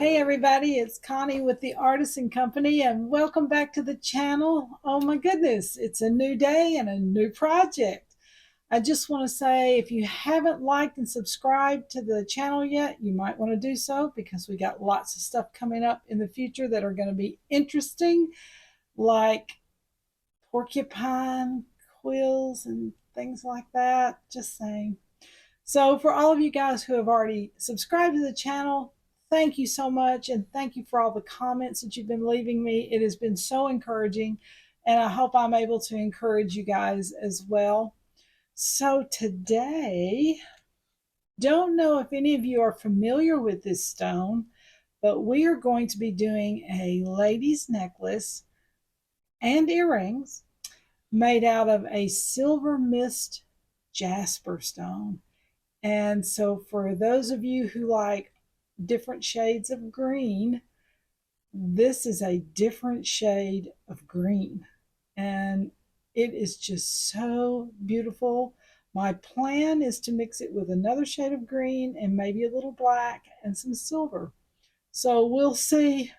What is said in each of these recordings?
Hey everybody, it's Connie with the Artisan Company and welcome back to the channel. Oh my goodness, it's a new day and a new project. I just want to say if you haven't liked and subscribed to the channel yet, you might want to do so because we got lots of stuff coming up in the future that are going to be interesting, like porcupine quills and things like that. Just saying. So, for all of you guys who have already subscribed to the channel, thank you so much. And thank you for all the comments that you've been leaving me. It has been so encouraging. And I hope I'm able to encourage you guys as well. So, today, don't know if any of you are familiar with this stone, but we are going to be doing a lady's necklace and earrings made out of a silver mist jasper stone. And so, for those of you who like different shades of green, this is a different shade of green. And it is just so beautiful. My plan is to mix it with another shade of green and maybe a little black and some silver. So, we'll see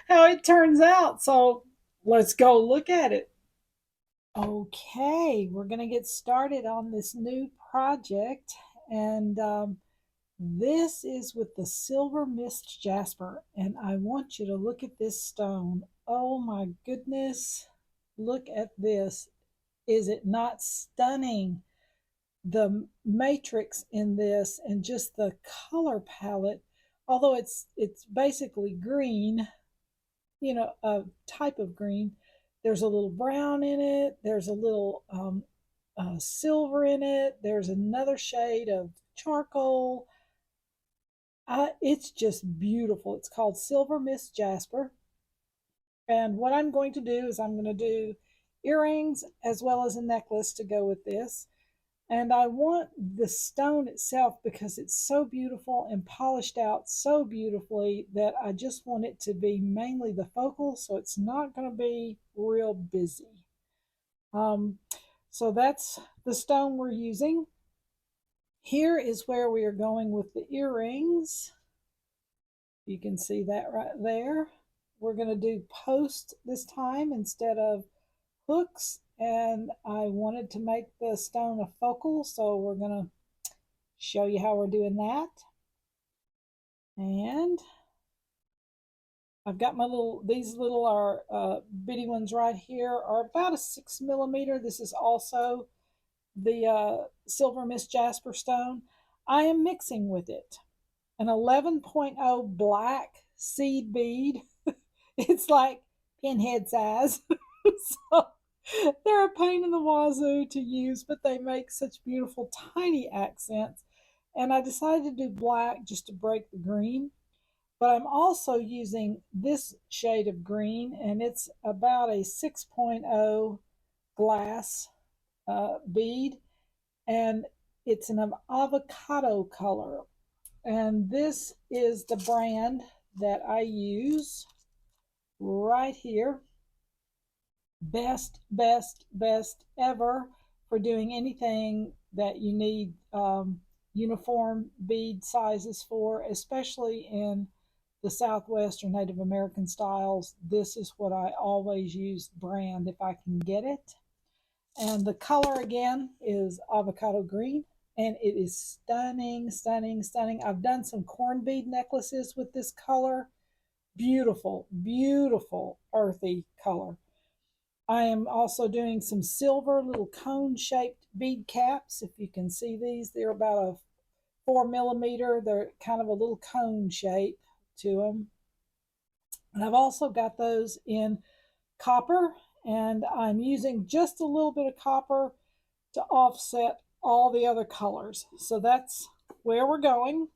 how it turns out. So, let's go look at it. Okay, we're going to get started on this new project. And this is with the Silver Mist Jasper. And I want you to look at this stone. Oh my goodness. Look at this. Is it not stunning? The matrix in this and just the color palette, although it's basically green, a type of green. There's a little brown in it. There's a little silver in it. There's another shade of charcoal. It's just beautiful. It's called Silver Mist Jasper. And what I'm going to do is I'm going to do earrings as well as a necklace to go with this. And I want the stone itself because it's so beautiful and polished out so beautifully that I just want it to be mainly the focal, so it's not going to be real busy. So that's the stone we're using. Here is where we are going with the earrings. You can see that right there. We're going to do posts this time instead of hooks, and I wanted to make the stone a focal, so we're going to show you how we're doing that. And I've got these little are bitty ones right here are about a 6 millimeter. This is also the Silver Mist Jasper stone. I am mixing with it an 11.0 black seed bead. It's like pinhead size. So they're a pain in the wazoo to use, but they make such beautiful tiny accents. And I decided to do black just to break the green. But I'm also using this shade of green, and it's about a 6.0 glass bead, and it's an avocado color. And this is the brand that I use right here. Best ever for doing anything that you need uniform bead sizes for, especially in the Southwest or Native American styles. This is what I always use, brand, if I can get it. And the color again is avocado green, and it is stunning, stunning, stunning. I've done some corn bead necklaces with this color. Beautiful, beautiful earthy color. I am also doing some silver little cone-shaped bead caps. If you can see these, they're about a 4 millimeter. They're kind of a little cone shape to them. And I've also got those in copper, and I'm using just a little bit of copper to offset all the other colors. So that's where we're going.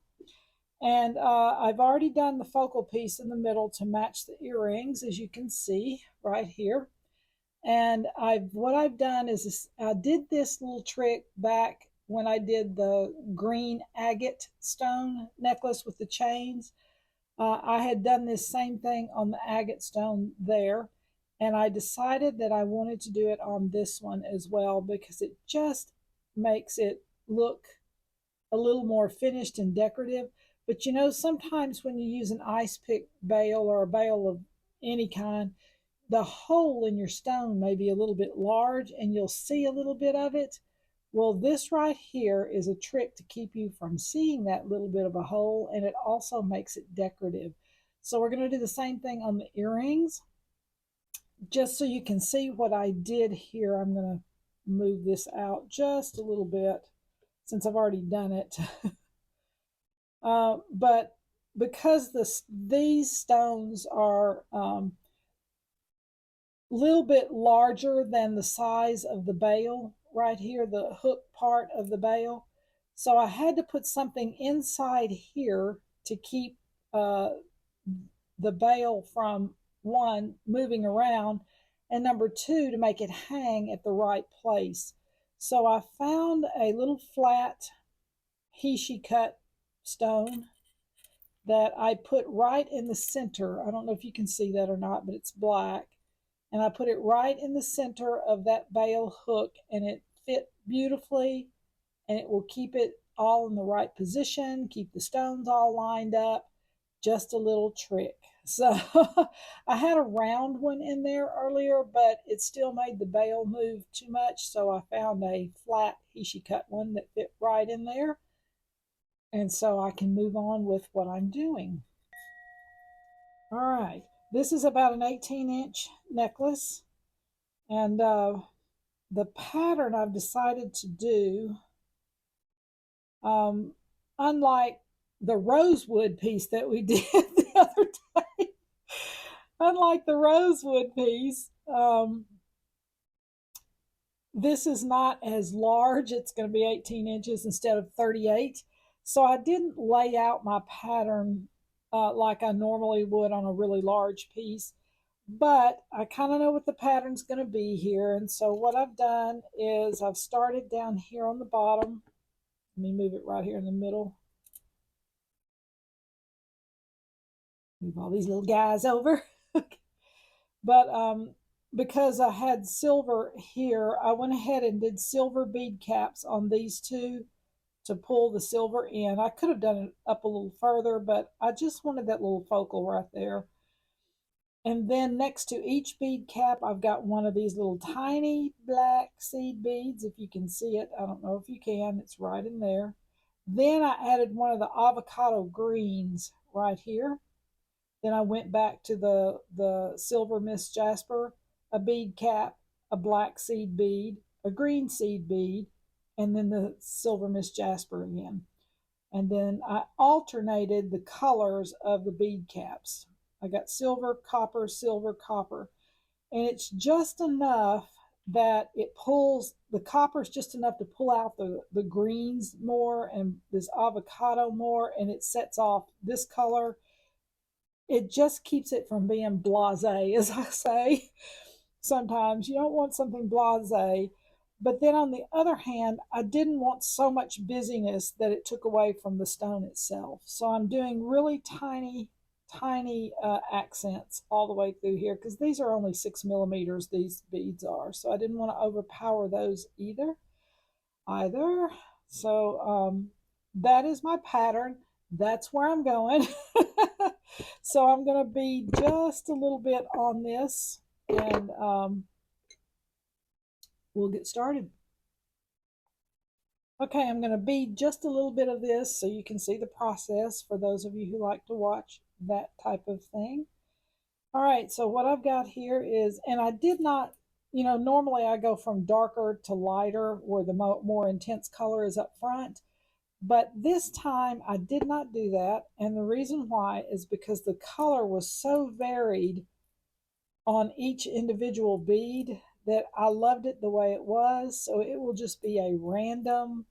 And I've already done the focal piece in the middle to match the earrings, as you can see right here. And what I've done is I did this little trick back when I did the green agate stone necklace with the chains. I had done this same thing on the agate stone there, and I decided that I wanted to do it on this one as well because it just makes it look a little more finished and decorative. But you know, sometimes when you use an ice pick bail or a bail of any kind, the hole in your stone may be a little bit large and you'll see a little bit of it. Well, this right here is a trick to keep you from seeing that little bit of a hole, and it also makes it decorative. So we're going to do the same thing on the earrings. Just so you can see what I did here, I'm going to move this out just a little bit since I've already done it. But because these stones are little bit larger than the size of the bail right here, the hook part of the bail. So I had to put something inside here to keep uh, the bail from one, moving around, and number two, to make it hang at the right place. So I found a little flat Heishi cut stone that I put right in the center. I don't know if you can see that or not, but it's black. And I put it right in the center of that bail hook, and it fit beautifully, and it will keep it all in the right position, keep the stones all lined up. Just a little trick. So I had a round one in there earlier, but it still made the bail move too much. So I found a flat Heishi cut one that fit right in there. And so I can move on with what I'm doing. All right. This is about an 18-inch necklace. And the pattern I've decided to do, um, unlike the rosewood piece that we did the other day, unlike the rosewood piece, this is not as large. It's going to be 18 inches instead of 38. So I didn't lay out my pattern like I normally would on a really large piece. But I kind of know what the pattern's going to be here. And so what I've done is I've started down here on the bottom. Let me move it right here in the middle. Move all these little guys over. But because I had silver here, I went ahead and did silver bead caps on these two to pull the silver in. I could have done it up a little further, but I just wanted that little focal right there. And then next to each bead cap, I've got one of these little tiny black seed beads. If you can see it, I don't know if you can, it's right in there. Then I added one of the avocado greens right here. Then I went back to the Silver Mist Jasper, a bead cap, a black seed bead, a green seed bead, and then the Silver Mist Jasper again. And then I alternated the colors of the bead caps. I got silver, copper, silver, copper. And it's just enough that it pulls, the copper is just enough to pull out the greens more and this avocado more, and it sets off this color. It just keeps it from being blasé, as I say. Sometimes you don't want something blasé. But then on the other hand, I didn't want so much busyness that it took away from the stone itself. So I'm doing really tiny, tiny accents all the way through here because these are only 6 millimeters, these beads are. So I didn't want to overpower those either. So that is my pattern. That's where I'm going. So I'm going to be just a little bit on this, and we'll get started. Okay, I'm going to bead just a little bit of this so you can see the process for those of you who like to watch that type of thing. All right, so what I've got here is, and I did not, you know, normally I go from darker to lighter where the more intense color is up front. But this time I did not do that. And the reason why is because the color was so varied on each individual bead that I loved it the way it was. So it will just be a random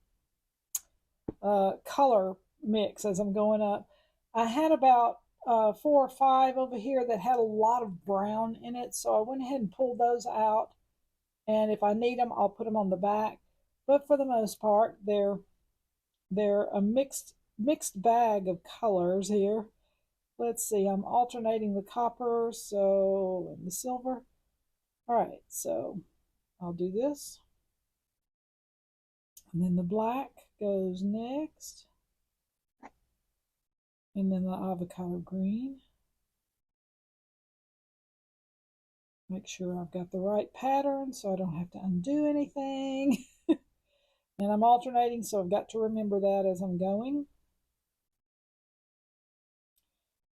color mix as I'm going up. I had about 4 or 5 over here that had a lot of brown in it. So I went ahead and pulled those out. And if I need them, I'll put them on the back. But for the most part, they're a mixed bag of colors here. Let's see, I'm alternating the copper, so, and the silver. All right, so I'll do this. And then the black goes next. And then the avocado green. Make sure I've got the right pattern so I don't have to undo anything. And I'm alternating, so I've got to remember that as I'm going.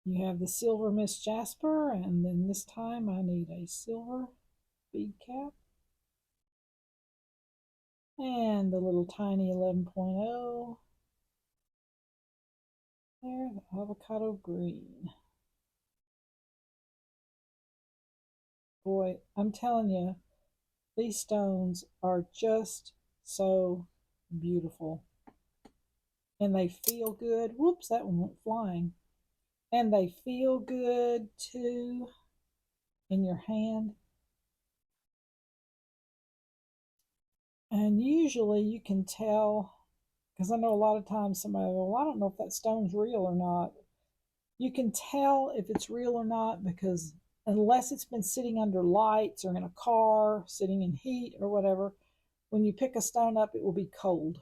You have the Silver Mist Jasper, and then this time I need a silver bead cap. And the little tiny 11.0. There, the avocado green. Boy, I'm telling you, these stones are just so beautiful. And they feel good. Whoops, that one went flying. And they feel good too in your hand. And usually you can tell, because I know a lot of times somebody will, well, I don't know if that stone's real or not. You can tell if it's real or not because unless it's been sitting under lights or in a car, sitting in heat or whatever, when you pick a stone up, it will be cold.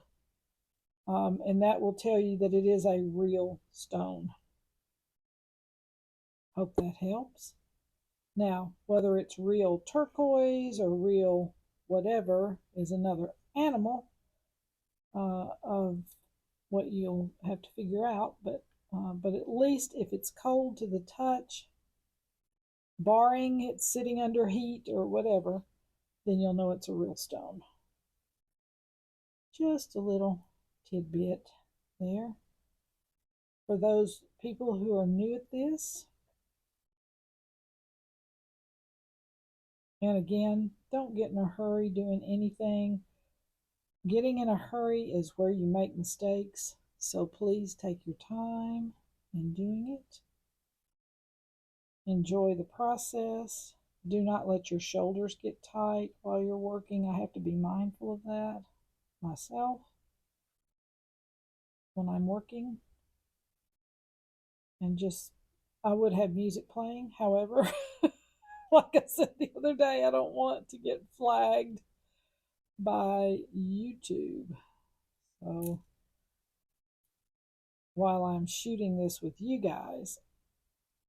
And that will tell you that it is a real stone. Hope that helps. Now, whether it's real turquoise or real whatever is another animal of what you'll have to figure out. But at least if it's cold to the touch, barring it's sitting under heat or whatever, then you'll know it's a real stone. Just a little tidbit there. For those people who are new at this, and again, don't get in a hurry doing anything. Getting in a hurry is where you make mistakes, so please take your time in doing it. Enjoy the process. Do not let your shoulders get tight while you're working. I have to be mindful of that myself when I'm working. And just, I would have music playing. However, like I said the other day, I don't want to get flagged by YouTube. So while I'm shooting this with you guys,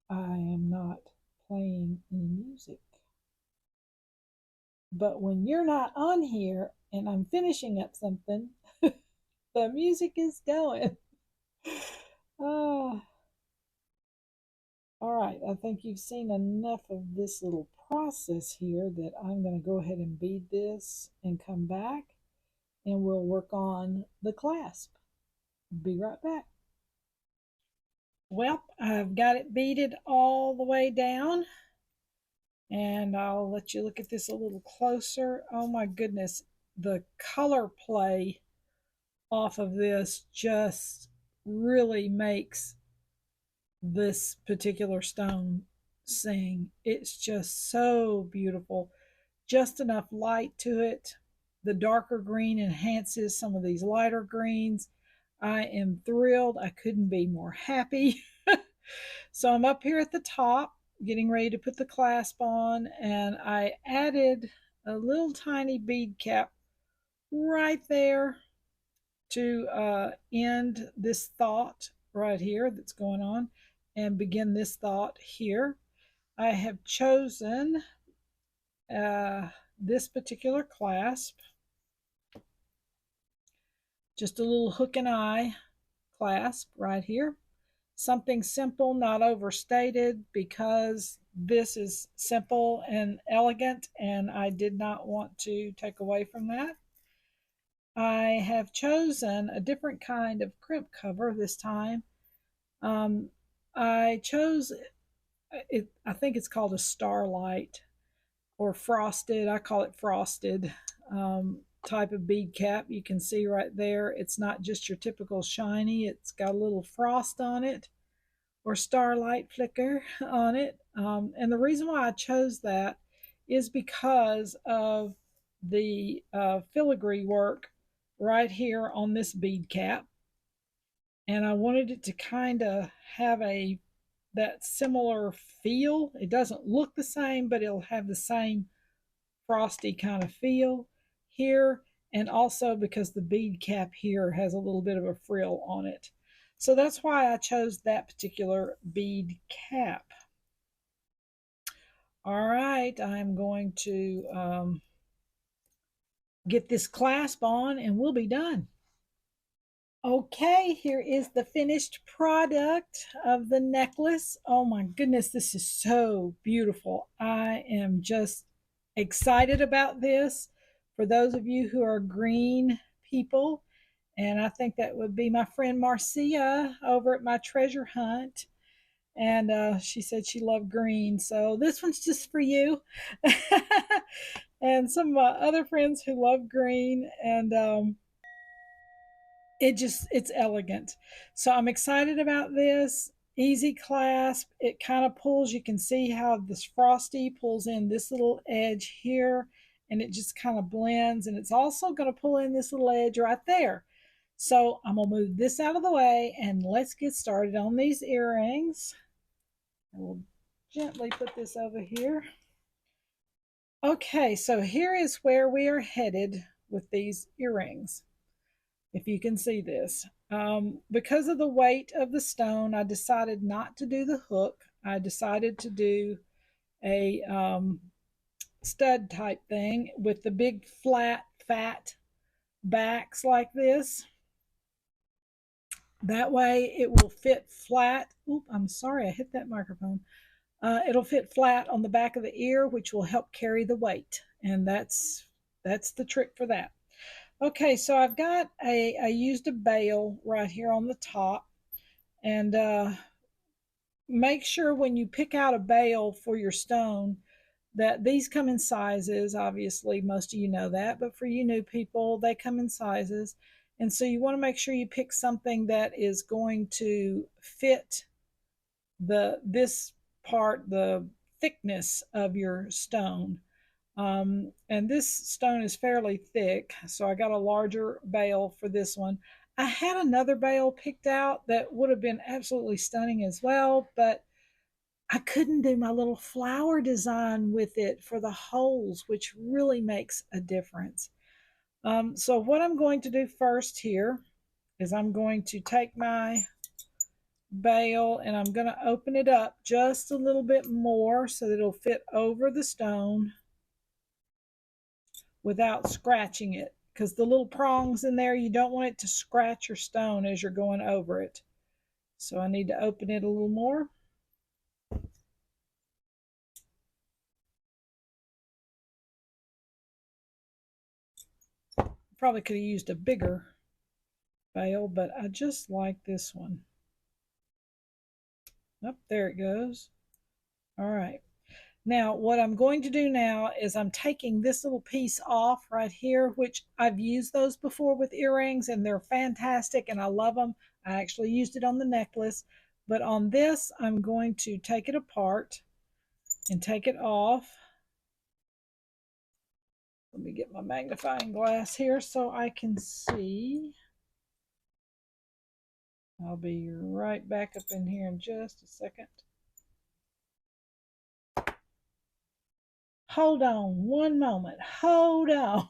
I am not playing any music. But when you're not on here and I'm finishing up something, the music is going. All right, I think you've seen enough of this little process here that I'm going to go ahead and bead this and come back and we'll work on the clasp. Be right back. Well, I've got it beaded all the way down and I'll let you look at this a little closer. Oh my goodness, the color play off of this just really makes this particular stone sing. It's just so beautiful. Just enough light to it. The darker green enhances some of these lighter greens. I am thrilled. I couldn't be more happy. So I'm up here at the top getting ready to put the clasp on, and I added a little tiny bead cap right there to end this thought right here that's going on and begin this thought here. I have chosen this particular clasp, just a little hook and eye clasp right here. Something simple, not overstated, because this is simple and elegant and I did not want to take away from that. I have chosen a different kind of crimp cover this time. I chose it, I think it's called a starlight or frosted. I call it frosted type of bead cap. You can see right there, it's not just your typical shiny, it's got a little frost on it or starlight flicker on it. And the reason why I chose that is because of the filigree work right here on this bead cap. And I wanted it to kind of have that similar feel. It doesn't look the same, but it'll have the same frosty kind of feel here. And also because the bead cap here has a little bit of a frill on it. So that's why I chose that particular bead cap. All right, I'm going to get this clasp on and we'll be done. Okay, here is the finished product of the necklace. Oh my goodness, this is so beautiful. I am just excited about this. For those of you who are green people, and I think that would be my friend Marcia over at my treasure hunt. And she said she loved green. So this one's just for you. And some of my other friends who love green. And it's elegant. So I'm excited about this. Easy clasp. It kind of pulls. You can see how this frosty pulls in this little edge here. And it just kind of blends. And it's also going to pull in this little edge right there. So I'm going to move this out of the way and let's get started on these earrings. We'll gently put this over here. Okay, so here is where we are headed with these earrings. If you can see this. Because of the weight of the stone, I decided not to do the hook. I decided to do a stud type thing with the big flat, fat backs like this. That way it will fit flat. Oop, I'm sorry, I hit that microphone. It'll fit flat on the back of the ear, which will help carry the weight. And that's the trick for that. Okay, so I've got I used a bail right here on the top. And make sure when you pick out a bail for your stone that these come in sizes. Obviously, most of you know that, but for you new people, they come in sizes. And so you want to make sure you pick something that is going to fit this part, the thickness of your stone. And this stone is fairly thick, so I got a larger bail for this one. I had another bail picked out that would have been absolutely stunning as well, but I couldn't do my little flower design with it for the holes, which really makes a difference. So what I'm going to do first here is I'm going to take my bail and I'm going to open it up just a little bit more so that it'll fit over the stone without scratching it, because the little prongs in there, you don't want it to scratch your stone as you're going over it. So I need to open it a little more. Probably could have used a bigger bail, but I just like this one. Up there it goes. All right. Now, what I'm going to do now is I'm taking this little piece off right here, which I've used those before with earrings, and they're fantastic, and I love them. I actually used it on the necklace. But on this, I'm going to take it apart and take it off. Let me get my magnifying glass here so I can see. I'll be right back up in here in just a second. Hold on one moment. Hold on.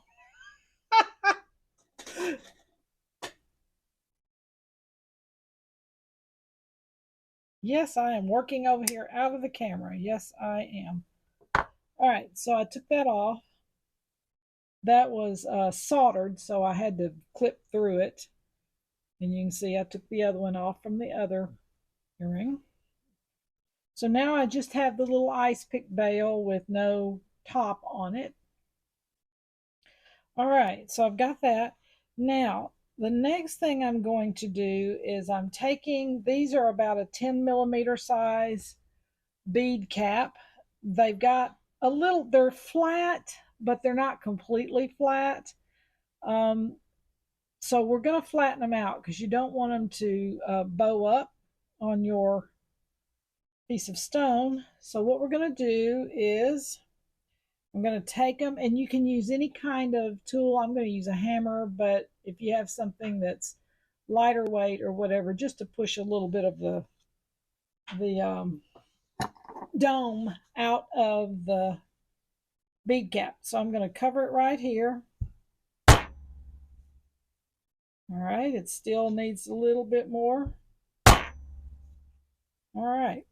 Yes, I am working over here out of the camera. Yes, I am. All right, so I took that off. That was soldered, so I had to clip through it. And you can see I took the other one off from the other earring. So now I just have the little ice pick bail with no top on it. All right, so I've got that. Now, the next thing I'm going to do is I'm taking, these are about a 10 millimeter size bead cap. They've got a little, they're flat, but they're not completely flat. So we're going to flatten them out because you don't want them to bow up on your piece of stone. So what we're going to do is I'm going to take them, and you can use any kind of tool. I'm going to use a hammer, but if you have something that's lighter weight or whatever, just to push a little bit of the dome out of the bead cap. So I'm going to cover it right here. All right, it still needs a little bit more. All right.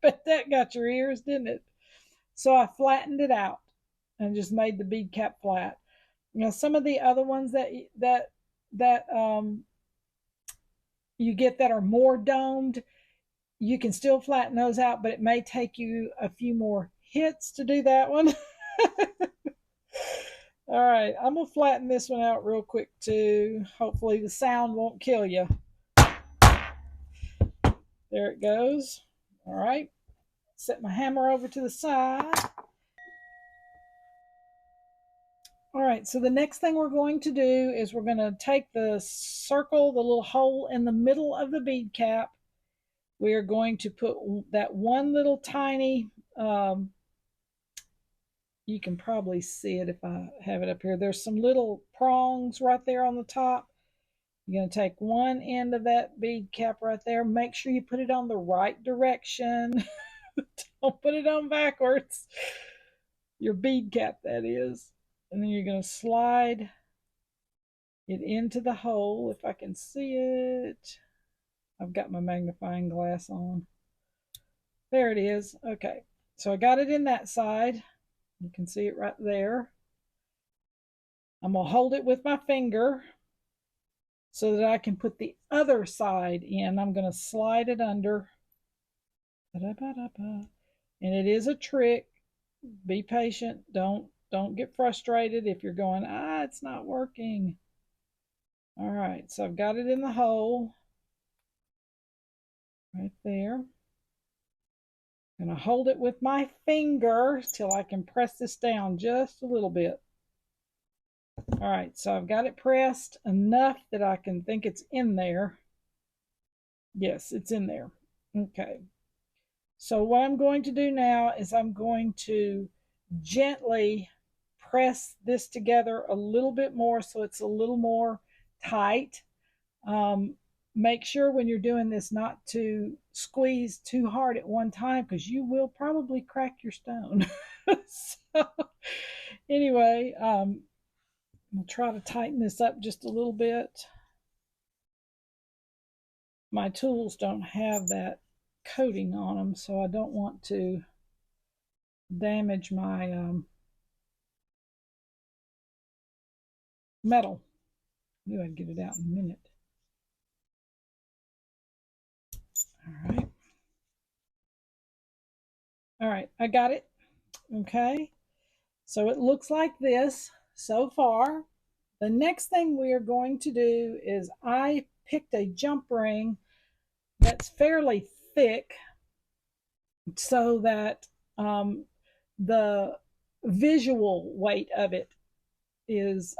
Bet that got your ears, didn't it? So I flattened it out and just made the bead cap flat. You know, some of the other ones that you get that are more domed, you can still flatten those out, but it may take you a few more hits to do that one. All right, I'm gonna flatten this one out real quick too. Hopefully the sound won't kill you. There it goes. All right, set my hammer over to the side. All right, so the next thing we're going to do is we're going to take the circle, the little hole in the middle of the bead cap. We are going to put that one little tiny, you can probably see it if I have it up here. There's some little prongs right there on the top. You're going to take one end of that bead cap right there. Make sure you put it on the right direction. Don't put it on backwards. Your bead cap, that is. And then you're going to slide it into the hole if I can see it. I've got my magnifying glass on. There it is. Okay, so I got it in that side. You can see it right there. I'm going to hold it with my finger so that I can put the other side in. I'm going to slide it under. And it is a trick. Be patient. Don't get frustrated if you're going, it's not working. All right, so I've got it in the hole right there. I'm going to hold it with my finger till I can press this down just a little bit. All right, so I've got it pressed enough that I can think it's in there. Yes, it's in there. Okay. So what I'm going to do now is I'm going to gently press this together a little bit more so it's a little more tight. Make sure when you're doing this not to squeeze too hard at one time because you will probably crack your stone. So anyway, I'll try to tighten this up just a little bit. My tools don't have that coating on them, so I don't want to damage my metal. Maybe I'd get it out in a minute. All right, I got it. Okay, so it looks like this so far. The next thing we are going to do is I picked a jump ring that's fairly thick so that the visual weight of it is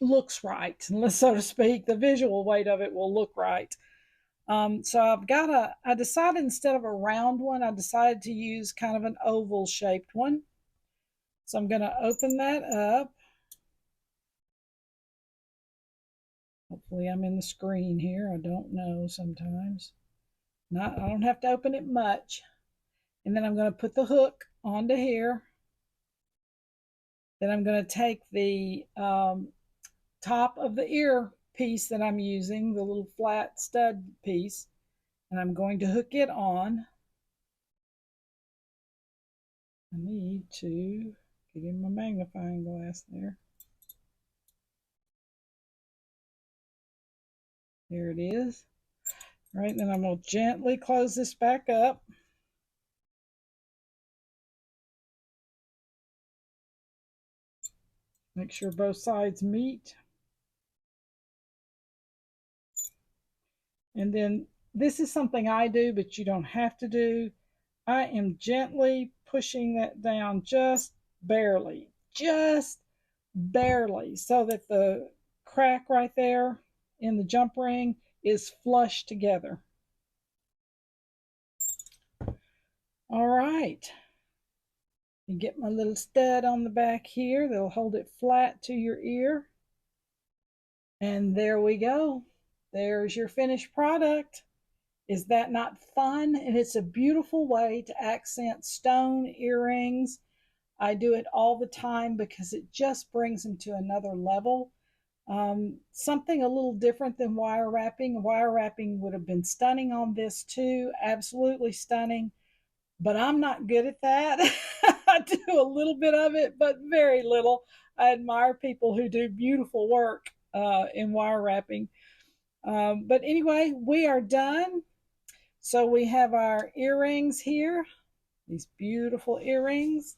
looks right, so to speak. The visual weight of it will look right. So I decided instead of a round one, I decided to use kind of an oval shaped one. So I'm going to open that up. Hopefully I'm in the screen here. I don't know sometimes. I don't have to open it much. And then I'm going to put the hook onto here. Then I'm going to take the top of the ear piece that I'm using, the little flat stud piece, and I'm going to hook it on. I need to get in my magnifying glass there. There it is. All right, then I'm going to gently close this back up. Make sure both sides meet. And then this is something I do, but you don't have to do. I am gently pushing that down just barely, so that the crack right there in the jump ring is flush together. All right. You get my little stud on the back here. They'll hold it flat to your ear. And there we go. There's your finished product. Is that not fun? And it's a beautiful way to accent stone earrings. I do it all the time because it just brings them to another level. Something a little different than wire wrapping. Wire wrapping would have been stunning on this too, absolutely stunning, but I'm not good at that. I do a little bit of it, but very little. I admire people who do beautiful work in wire wrapping. But anyway, we are done. So we have our earrings here, these beautiful earrings,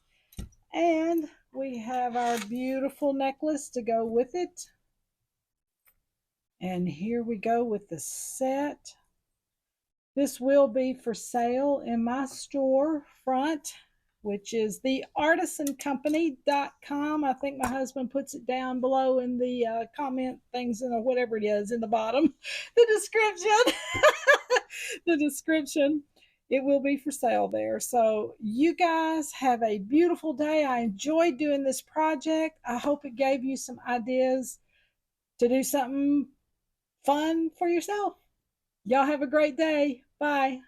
and we have our beautiful necklace to go with it. And here we go with the set. This will be for sale in my store front, which is theartisancompany.com. I think my husband puts it down below in the comment things, or whatever it is in the bottom, the description. The description. It will be for sale there. So you guys have a beautiful day. I enjoyed doing this project. I hope it gave you some ideas to do something fun for yourself. Y'all have a great day. Bye.